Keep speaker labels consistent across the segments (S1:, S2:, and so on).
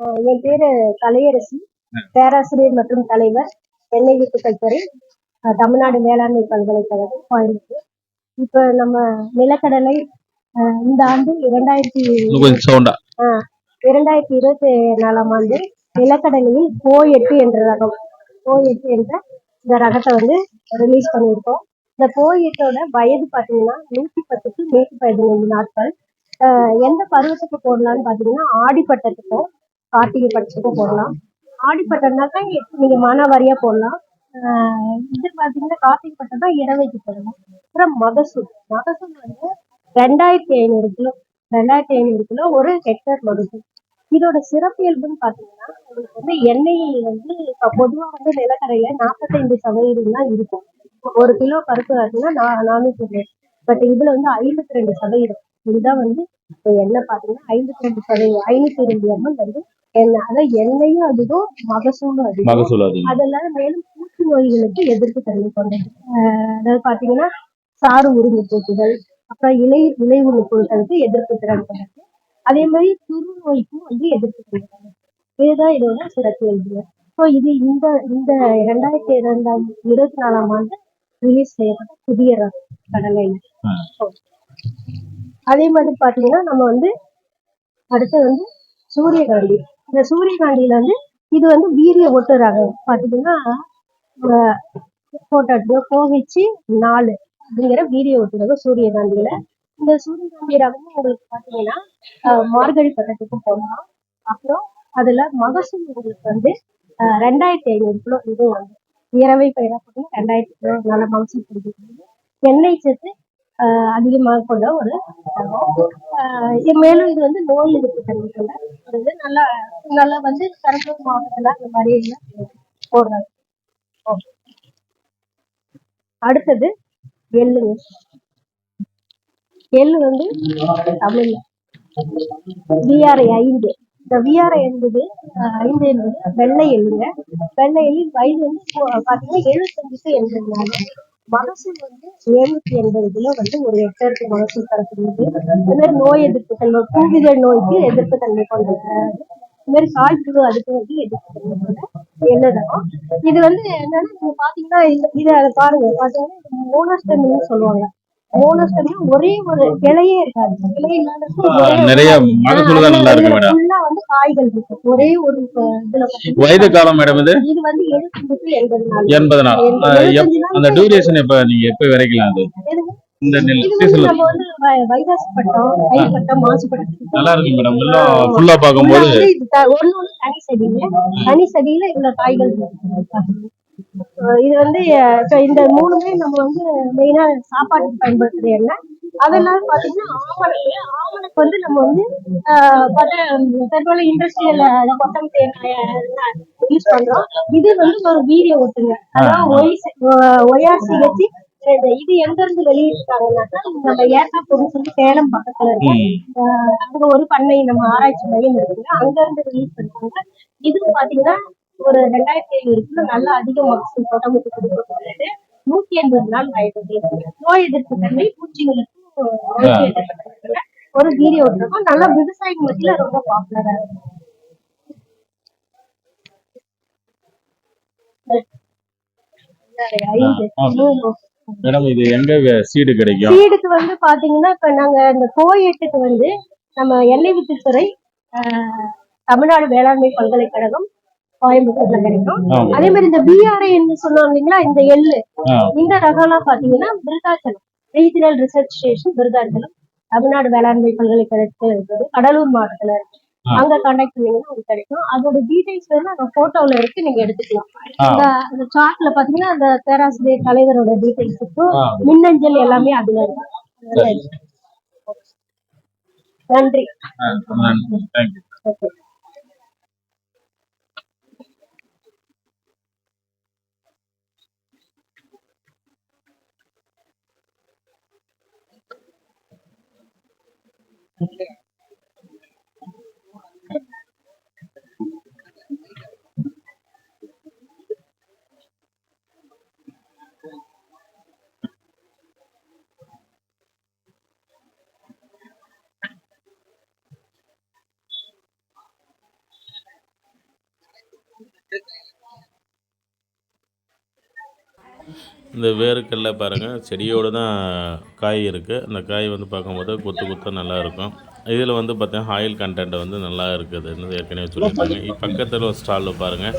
S1: என் பேரு கலையரசி, பேராசிரியர் மற்றும் தலைவர், எண்ணெய் வித்துக்கள் துறை, தமிழ்நாடு வேளாண்மை பல்கலைக்கழகம், கோயம்புத்தூர். இப்ப நம்ம நிலக்கடலை இந்த ஆண்டு 2024ஆம் ஆண்டு நிலக்கடலையில் கோ8 என்ற ரகம், கோ8 என்ற இந்த ரகத்தை வந்து ரிலீஸ் பண்ணியிருக்கோம். இந்த கோ8ஓட வயது பார்த்தீங்கன்னா 110 to 115 நாட்கள். எந்த பருவத்துக்கு போடலாம்னு பார்த்தீங்கன்னா ஆடிப்பட்டத்துக்கும் கார்த்திகை பட்டத்துக்கும் போடலாம். ஆடிப்பட்டம்னாக்கா நீங்க மானாவாரியா போடலாம். இது பார்த்தீங்கன்னா கார்த்திகை பட்டம் தான் இடவைக்கு போடலாம். அப்புறம் மகசூல் வந்து 2500 கிலோ 2500 கிலோ ஒரு ஹெக்டர் மகசூல். இதோட சிறப்பியல்புன்னு பார்த்தீங்கன்னா உங்களுக்கு வந்து எண்ணெய் வந்து பொதுவாக வந்து நிலக்கரையில 45% தான் இருக்கும். 1 கிலோ பருப்பு பார்த்தீங்கன்னா 400. பட் இதுல வந்து 52%. இதுதான் வந்து எண்ணெய் பார்த்தீங்கன்னா 52%, 502 ml வந்து எண்ணெய். அதாவது எண்ணெயும் அதிகம், மகசூலும் அதிகம். அதெல்லாம் மேலும் பூச்சி நோய்களுக்கு எதிர்ப்பு தன்மை கொண்டது. அதாவது பாத்தீங்கன்னா சாறு உறிஞ்சி பூச்சிகள், அப்புறம் இலை உண்ணு பொருட்களுக்கு எதிர்ப்பு திறன் கொண்டது. அதே மாதிரி துரு நோய்க்கும் வந்து எதிர்ப்பு திறன் கொண்டது. இதுதான் இதோட சிறப்பியல்பு. ஸோ இது இந்த 2024ஆம் ஆண்டு ரிலீஸ் செய்யப்பட்ட புதிய கடலை. அதே மாதிரி பாத்தீங்கன்னா நம்ம வந்து அடுத்து வந்து சூரியகாந்தி. இந்த சூரியகாந்தியில வந்து இது வந்து வீரிய ஒட்டு ரகம் பாத்தீங்கன்னா கோவிச்சு 4 அப்படிங்கிற வீரிய ஒட்டு ரகம் சூரியகாந்தியில. இந்த சூரியகாந்தி ரகம் உங்களுக்கு பாத்தீங்கன்னா மார்கழி பட்டத்துக்கும் போடலாம். அப்புறம் அதுல மகசூல் உங்களுக்கு வந்து 2500 கிலோ. இது வந்து இரவை பயிரா போட்டீங்கன்னா 2000 கிலோ நல்ல மகசூல் கொடுக்குறது. எண்ணெய் சேர்த்து அதிகமாக கொண்ட ஒரு மேலும் இது வந்து நோய் எதிர்ப்பு தன்மை கொண்ட நல்லா நல்லா வந்து பெரம்பலூர் மாவட்டத்துல அந்த மாதிரி போடுறாங்க. அடுத்தது எள்ளுங்க. எள்ளு வந்து தமிழ்ல விஆர்ஐ 5. இந்த விஆர்ஐ என்பது 5 என்பது வெள்ளை எள்ளுங்க. வெள்ளை எள்ளின் வயது வந்து பாத்தீங்கன்னா 75 to 80 நாள். மகசூல் வந்து 780 கிலோ வந்து ஒரு ஹெக்டருக்கு மகசூல் தரக்கூடியது. இந்த மாதிரி நோய் எதிர்ப்பு தன்மை, பூவிதழ் நோய்க்கு எதிர்ப்பு தன்மை கொண்டது. இந்த மாதிரி காய்ப்புழு அதுக்கு வந்து எதிர்ப்பு தன்மை கொண்ட எண்ணெய். இது வந்து என்னன்னா நீங்க பாத்தீங்கன்னா இதை பாருங்க, பாத்தீங்கன்னா மோனோஸ்டெமின்னு சொல்லுவாங்க. மோனோஸ்டெம்னா ஒரே ஒரு கிளையே இருக்காது. கிளை இல்லாத வந்து காய்கள் இருக்கு. ஒரே ஒரு இதுல வயது காலம் மேடம் இது வந்து 80 நாள். அந்த டியூரேஷன் எப்ப நீங்க எப்ப வரைக்கலாம்? அது இந்த நம்ம வந்து வைகாசி பட்டம், தை பட்டம், மாசி பட்டம் நல்லா இருக்கு மேடம். எல்லாம் ஃபுல்லா பாக்கும்போது ஒண்ணு தனி செடியில இவ்வளவு காய்கள் இருக்கு. இது வந்து இந்த 3மே நம்ம வந்து மெயினா சாப்பாட்டுக்கு பயன்படுத்துற எண்ணெய். அதெல்லாம் பாத்தீங்கன்னா ஆமணக்கு வந்து நம்ம வந்து பெரும்பாலும் இண்டஸ்ட்ரியல் கொட்டம் யூஸ் பண்றோம். இது வந்து ஒரு வீரிய ஒட்டுங்க. அதாவது ORCH. இது எங்க இருந்து வெளியிட்டாங்கன்னாக்கா நம்ம ஏர்காப்பூர்னு சொல்லி சேலம் பக்கத்துல இருக்கு. அங்க ஒரு பண்ணை நம்ம ஆராய்ச்சி மையம் இருக்குங்க, அங்க இருந்து ரிலீஸ் பண்ணிருக்காங்க. இது பாத்தீங்கன்னா ஒரு 2500 கிலோ நல்லா அதிக மகசூல் உடம்புக்கு கொடுக்கக்கூடியது. 180 நாள் வயது. நோய் எதிர்ப்பு தன்மை, பூச்சிகளுக்கு ஒரு வீரிய ஒட்டுறோம். நல்லா விவசாய மத்தியில ரொம்ப பாப்புலரா இருக்கு. மேடம் இது எங்க சீடு கிடைக்கும்? சீடுக்கு வந்து பாத்தீங்கன்னா இப்ப நாங்க இந்த கோ8க்கு வந்து நம்ம எண்ணெய் வித்துத்துறை தமிழ்நாடு வேளாண்மை பல்கலைக்கழகம் கோயம்புத்தூர்ல கிடைக்கும். அதே மாதிரி இந்த விஆர்ஐ சொன்னாங்க இல்லைங்களா, இந்த எள்ளு இந்த ரகம்லாம் பாத்தீங்கன்னா Virudhachalam regional research station Virudhachalam Tamil Nadu வேளாண்மை பல்கலைக்கழகத்துல இருக்குது, கடலூர் மாவட்டத்துல இருக்கு. அங்க கான்டாக்ட் பண்ணீங்கன்னா உங்களுக்கு கிடைக்கும். அதோட டீடைல்ஸ் வந்து அந்த போட்டோல இருக்கு, நீங்க எடுத்துக்கலாம். இந்த சார்ட்ல பாத்தீங்கன்னா அந்த பேராசிரியர் தலைவரோட டீடைல்ஸ் இருக்கும், மின்னஞ்சல் எல்லாமே அதுல இருக்கு. நன்றி.
S2: இந்த வேர்க்கடலை பாருங்கள் செடியோடு தான் காய் இருக்குது. அந்த காய் வந்து பார்க்கும்போது கொத்து கொத்தாக நல்லாயிருக்கும். இதில் வந்து பார்த்தீங்கன்னா ஆயில் கண்டென்ட் வந்து நல்லா இருக்குதுன்னு ஏற்கனவே சொல்லியிருக்காங்க. பக்கத்தில் ஒரு ஸ்டாலில் பாருங்கள்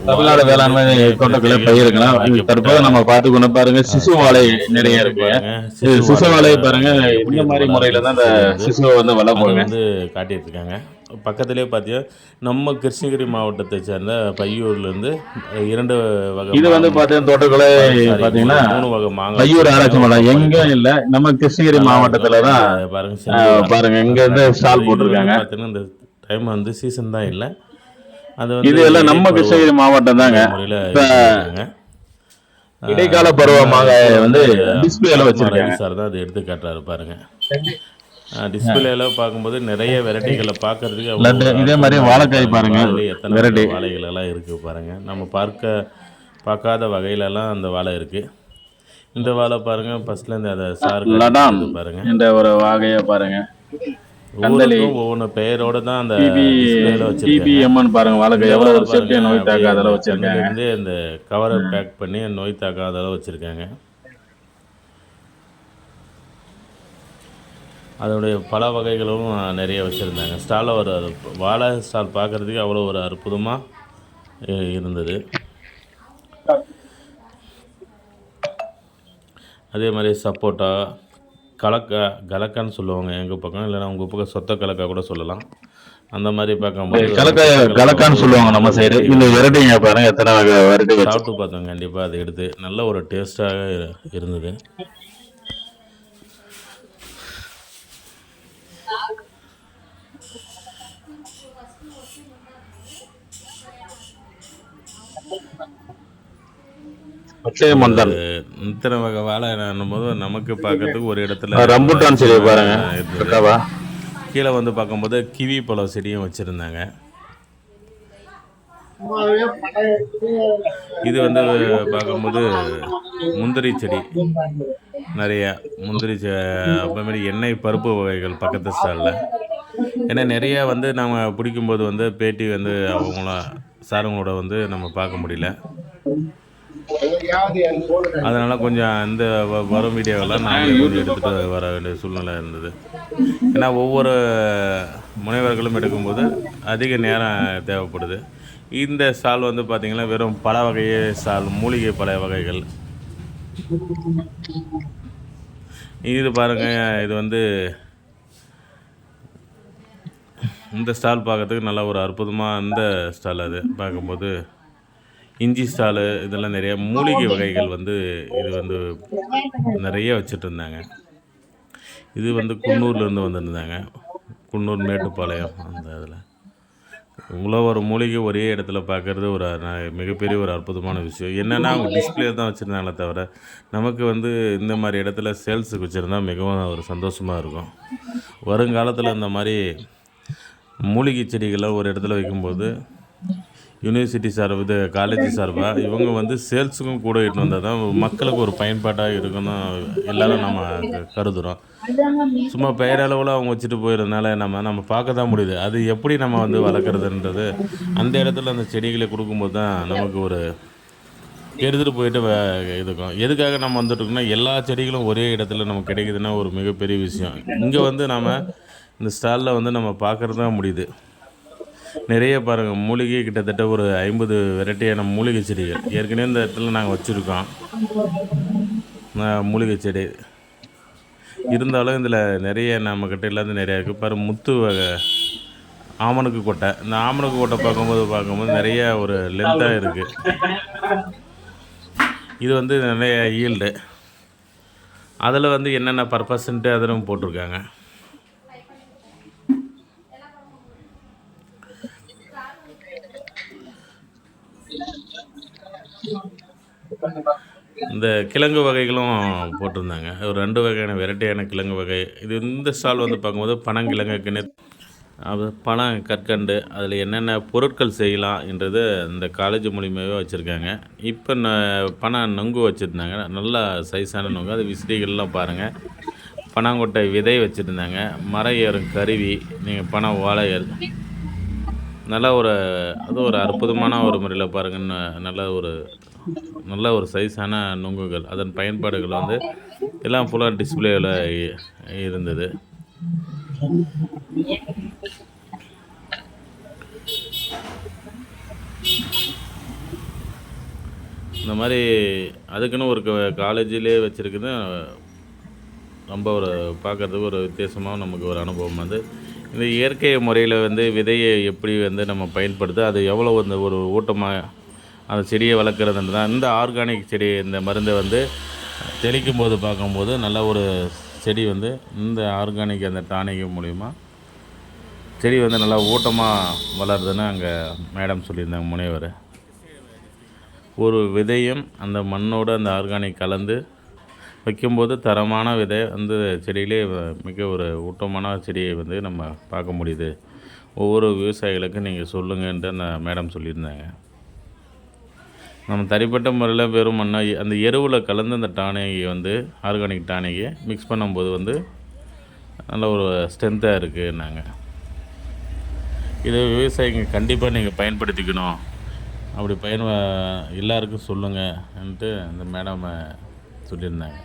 S3: தமிழ்நாடு
S2: வாழை வந்து
S3: வேளாண்மை தோட்டக்கலை பயிருங்களாம். தற்போது நம்ம பார்த்துக்கொண்டு பாருங்க சிசு வாழை நிறைய இருக்கு. சிசு வாழை பாருங்க இந்த மாதிரி முறையில தான் இந்த சிசுவை வந்து வளர்ப்பாங்க
S2: வந்து காட்டிட்டு இருக்காங்க. பக்கத்திலே பார்த்தீங்கன்னா நம்ம கிருஷ்ணகிரி மாவட்டத்தை சேர்ந்த பையூர்லேருந்து 2 வகை
S3: இது வந்து பார்த்தீங்கன்னா தோட்டக்கலை பார்த்தீங்கன்னா
S2: 3 வகை மாங்காய்
S3: பையூர் ஆராய்ச்சி மடம் எங்கேயும் இல்லை, நம்ம கிருஷ்ணகிரி மாவட்டத்தில் தான் பாருங்க இங்க இருந்து ஸ்டால் போட்டிருக்காங்க.
S2: பார்த்தீங்கன்னா இந்த டைம் வந்து சீசன் தான் இல்லை, அது
S3: இது எல்லாம் நம்ம கிருஷ்ணகிரி மாவட்டம் தாங்க. இடைக்கால பருவ மாங்காய் வந்து டிஸ்பிளேல வச்சிருக்காங்க
S2: சார் தான் அது எடுத்து காட்டுறாரு பாருங்க. டிஸ்பிளேல பார்க்கும்போது நிறைய வெரைட்டிகளை பார்க்கறதுக்கு
S3: இதே மாதிரி வாழைக்காய் பாருங்க,
S2: எத்தனை வாழைகள் எல்லாம் இருக்கு பாருங்க. நம்ம பார்க்காத வகையிலலாம் அந்த வாழை இருக்கு. இந்த வாழை பாருங்க ஃபர்ஸ்ட்லேருந்து அதை சாறு பாருங்க.
S3: இந்த ஒரு வாகையை பாருங்க,
S2: ஒவ்வொன்று பெயரோட தான் அந்த
S3: பாருங்க. வாழைக்காய் எவ்வளவு ஒரு சேஃப்டியா நோய் தாக்காதெல்லாம் வச்சிருக்காங்க.
S2: இந்த கவரை பேக் பண்ணி நோய் தாக்காதெல்லாம் வச்சிருக்காங்க. அதனுடைய பல வகைகளும் நிறைய வச்சுருந்தாங்க. ஸ்டாலில் ஒரு வாழை ஸ்டால் பார்க்குறதுக்கு அவ்வளோ ஒரு அற்புதமாக இருந்தது. அதே மாதிரி சப்போட்டா, கலக்கான்னு சொல்லுவாங்க எங்கள் பக்கம், இல்லைன்னா உங்கள் பக்கம் சொத்த கலக்கா கூட சொல்லலாம். அந்த மாதிரி பார்க்கும்போது
S3: கலக்கான்னு சொல்லுவாங்க நம்ம சைடு. இந்த வெரைட்டிங்க பாருங்க எத்தனை வெரைட்டி
S2: சாப்பிட்டு பார்த்தோம். கண்டிப்பாக அதை எடுத்து நல்ல ஒரு டேஸ்ட்டாக இருந்தது. இத்தனை வகை வாழை போது நமக்கு பார்க்கறதுக்கு ஒரு இடத்துல
S3: ரம்புட்டான் செடி பாருங்க.
S2: கீழே வந்து பார்க்கும்போது கிவி பழம் செடியும் வச்சுருந்தாங்க. இது வந்து பார்க்கும்போது முந்திரி செடி, நிறைய முந்திரி அப்புறமேரி எண்ணெய் பருப்பு வகைகள் பக்கத்து ஸ்டாலில். ஏன்னா நிறையா வந்து நம்ம பிடிக்கும்போது வந்து பேட்டி வந்து சாருங்களோட வந்து நம்ம பார்க்க முடியல. அதனால் கொஞ்சம் இந்த வரும் வீடியோவெல்லாம் நாங்களே கொஞ்சம் எடுத்துகிட்டு வர வேண்டிய சூழ்நிலை இருந்தது. ஏன்னா ஒவ்வொரு முனைவர்களும் எடுக்கும்போது அதிக நேரம் தேவைப்படுது. இந்த ஸ்டால் வந்து பார்த்திங்கன்னா வெறும் பல வகையே ஸ்டால், மூலிகை பல வகைகள். இது பாருங்கள், இது வந்து இந்த ஸ்டால் பார்க்கறதுக்கு நல்லா ஒரு அற்புதமாக இந்த ஸ்டால் அது பார்க்கும்போது இஞ்சி ஸ்டாலு இதெல்லாம் நிறைய மூலிகை வகைகள் வந்து இது வந்து நிறைய வச்சுட்டு இருந்தாங்க. இது வந்து குன்னூர்லேருந்து வந்திருந்தாங்க, குன்னூர் மேட்டுப்பாளையம். அந்த இதில் இவ்வளோ ஒரு மூலிகை ஒரே இடத்துல பார்க்குறது ஒரு மிகப்பெரிய ஒரு அற்புதமான விஷயம். என்னென்னா அவங்க டிஸ்பிளே தான் வச்சுருந்தாங்களே தவிர நமக்கு வந்து இந்த மாதிரி இடத்துல சேல்ஸுக்கு வச்சுருந்தா மிகவும் ஒரு சந்தோஷமாக இருக்கும். வருங்காலத்தில் இந்த மாதிரி மூலிகை செடிகளை ஒரு இடத்துல வைக்கும்போது யூனிவர்சிட்டி சார்பு காலேஜ் சார்பாக இவங்க வந்து சேல்ஸுக்கும் கூட இட்டு வந்தால் தான் மக்களுக்கு ஒரு பயன்பாட்டாக இருக்குன்னு எல்லோரும் நம்ம கருதுகிறோம். சும்மா பெயரளவில் அவங்க வச்சுட்டு போயிடுறதுனால நம்ம பார்க்க தான் முடியுது. அது எப்படி நம்ம வந்து வளர்க்குறதுன்றது அந்த இடத்துல அந்த செடிகளை கொடுக்கும்போது தான் நமக்கு ஒரு எடுத்துகிட்டு போயிட்டு இருக்கும். எதுக்காக நம்ம வந்துட்டுருக்கோம்னா எல்லா செடிகளும் ஒரே இடத்துல நமக்கு கிடைக்குதுன்னா ஒரு மிகப்பெரிய விஷயம். இங்கே வந்து நம்ம இந்த ஸ்டாலில் வந்து நம்ம பார்க்குறது தான் முடியுது. நிறைய பாருங்கள் மூலிகை கிட்டத்தட்ட ஒரு 50 வெரைட்டியான மூலிகை செடிகள் ஏற்கனவே இந்த இடத்துல நாங்கள் வச்சுருக்கோம். மூலிகை செடி இருந்தாலும் இதில் நிறைய நம்மக்கிட்ட இல்லாத நிறையா இருக்குது. பாரு முத்து வகை ஆமணக்கு கொட்டை. இந்த ஆமணக்கு கொட்டை பார்க்கும்போது நிறைய ஒரு லென்த்தாக இருக்குது. இது வந்து நிறைய ஈல்டு, அதில் வந்து என்னென்ன பர்பஸ்ன்ட்டு அதிலும் போட்டிருக்காங்க. இந்த கிழங்கு வகைகளும் போட்டிருந்தாங்க. ஒரு 2 வகையான வெரைட்டியான கிழங்கு வகை. இது இந்த ஸ்டால் வந்து பார்க்கும்போது பனங்கிழங்கு, அது பனம் கற்கண்டு, அதில் என்னென்ன பொருட்கள் செய்யலாம் என்றது இந்த காலேஜ் மூலியமாகவே வச்சுருக்காங்க. இப்போ பனை நொங்கு வச்சுருந்தாங்க, நல்லா சைஸான நொங்கு. அது விசிறிகள்லாம் பாருங்கள், பனங்கொட்டை விதை வச்சுருந்தாங்க, மரம் ஏறும் கருவி, நீங்கள் பனை ஓலைகள், நல்லா ஒரு அது ஒரு அற்புதமான ஒரு முறையில் பாருங்கள், நல்ல ஒரு சைஸான நுங்குகள், அதன் பயன்பாடுகள் வந்து எல்லாம் ஃபுல்லாக டிஸ்பிளேவில் இருந்தது. இந்த மாதிரி அதுக்குன்னு ஒரு காலேஜிலே வச்சுருக்குது. ரொம்ப ஒரு பார்க்குறதுக்கு ஒரு வித்தியாசமாக நமக்கு ஒரு அனுபவம் வந்து இந்த இயற்கை முறையில் வந்து விதையை எப்படி வந்து நம்ம பயன்படுத்த அது எவ்வளோ வந்து ஒரு ஊட்டமாக அந்த செடியை வளர்க்குறதுன்னு தான். இந்த ஆர்கானிக் செடி இந்த மருந்தை வந்து தெளிக்கும் போது பார்க்கும்போது நல்ல ஒரு செடி வந்து இந்த ஆர்கானிக் அந்த டானிக் மூலிமா செடி வந்து நல்லா ஊட்டமாக வளருதுன்னு அங்கே மேடம் சொல்லியிருந்தாங்க, முனைவர். ஒரு விதையும் அந்த மண்ணோடு அந்த ஆர்கானிக் கலந்து வைக்கும்போது தரமான விதை வந்து செடியிலே மிக ஒரு ஊட்டமான செடியை வந்து நம்ம பார்க்க முடியுது. ஒவ்வொரு விவசாயிகளுக்கும் நீங்கள் சொல்லுங்கன்ட்டு அந்த மேடம் சொல்லியிருந்தாங்க. நம்ம தனிப்பட்ட முறையில் வெறும் மண்ணை அந்த எருவில் கலந்து அந்த டானிகை வந்து ஆர்கானிக் டானிகை மிக்ஸ் பண்ணும்போது வந்து நல்ல ஒரு ஸ்ட்ரென்த்தாக இருக்குன்னாங்க. இதை விவசாயிங்க கண்டிப்பாக நீங்கள் பயன்படுத்திக்கணும், அப்படி எல்லாருக்கும் சொல்லுங்கன்ட்டு அந்த மேடம் சொல்லியிருந்தாங்க.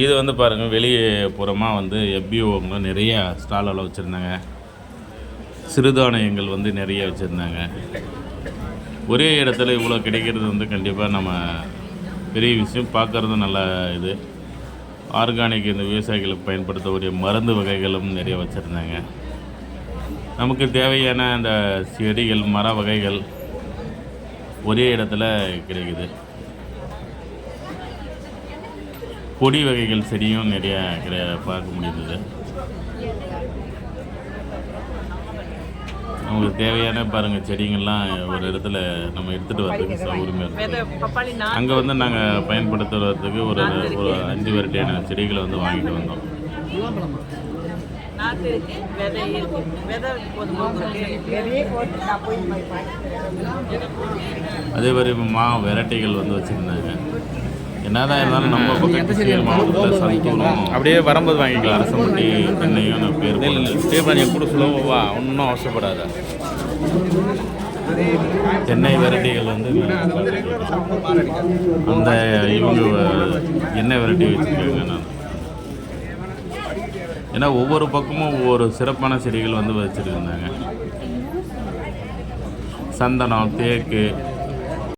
S2: இது வந்து பாருங்கள், வெளியே புறமாக வந்து FBOங்க நிறைய ஸ்டாலெல்லாம் வச்சுருந்தாங்க. சிறுதானியங்கள் வந்து நிறைய வச்சுருந்தாங்க. ஒரே இடத்துல இவ்வளோ கிடைக்கிறது வந்து கண்டிப்பாக நம்ம பெரிய விஷயம். பார்க்குறது நல்ல இது. ஆர்கானிக் இந்த விவசாயிகளுக்கு பயன்படுத்தக்கூடிய மருந்து வகைகளும் நிறைய வச்சுருந்தாங்க. நமக்கு தேவையான அந்த செடிகள் மர வகைகள் ஒரே இடத்துல கிடைக்குது. கொடி வகைகள் செடியும் நிறைய பார்க்க முடியுது. நமக்கு தேவையான பாருங்கள் செடிங்கள்லாம் ஒரு இடத்துல நம்ம எடுத்துகிட்டு வரதுக்கு சௌகரியமாக இருக்குது. அங்கே வந்து நாங்கள் பயன்படுத்துறதுக்கு ஒரு 5 வெரைட்டியான செடிகளை வந்து வாங்கிட்டு வந்தோம். அதே மாதிரி வெரைட்டிகள் வந்து வச்சுருந்தாங்க. என்னதான் இருந்தாலும் நம்ம பக்கம் கிருஷ்ணகிரி மாவட்டத்தில் சந்தூரம் அப்படியே வரும்போது வாங்கிக்கலாம். அரசம்பட்டி தென்னையும் பேர் பண்ணி கூட சுலபவா, ஒன்றும் அவசரப்படாத. தென்னை வெரைட்டிகள் வந்து அந்த இவங்க எண்ணெய் வெரைட்டி வச்சுருக்காங்க. நான் ஏன்னா ஒவ்வொரு பக்கமும் ஒவ்வொரு சிறப்பான செடிகள் வந்து வச்சுருந்தாங்க. சந்தனம், தேக்கு,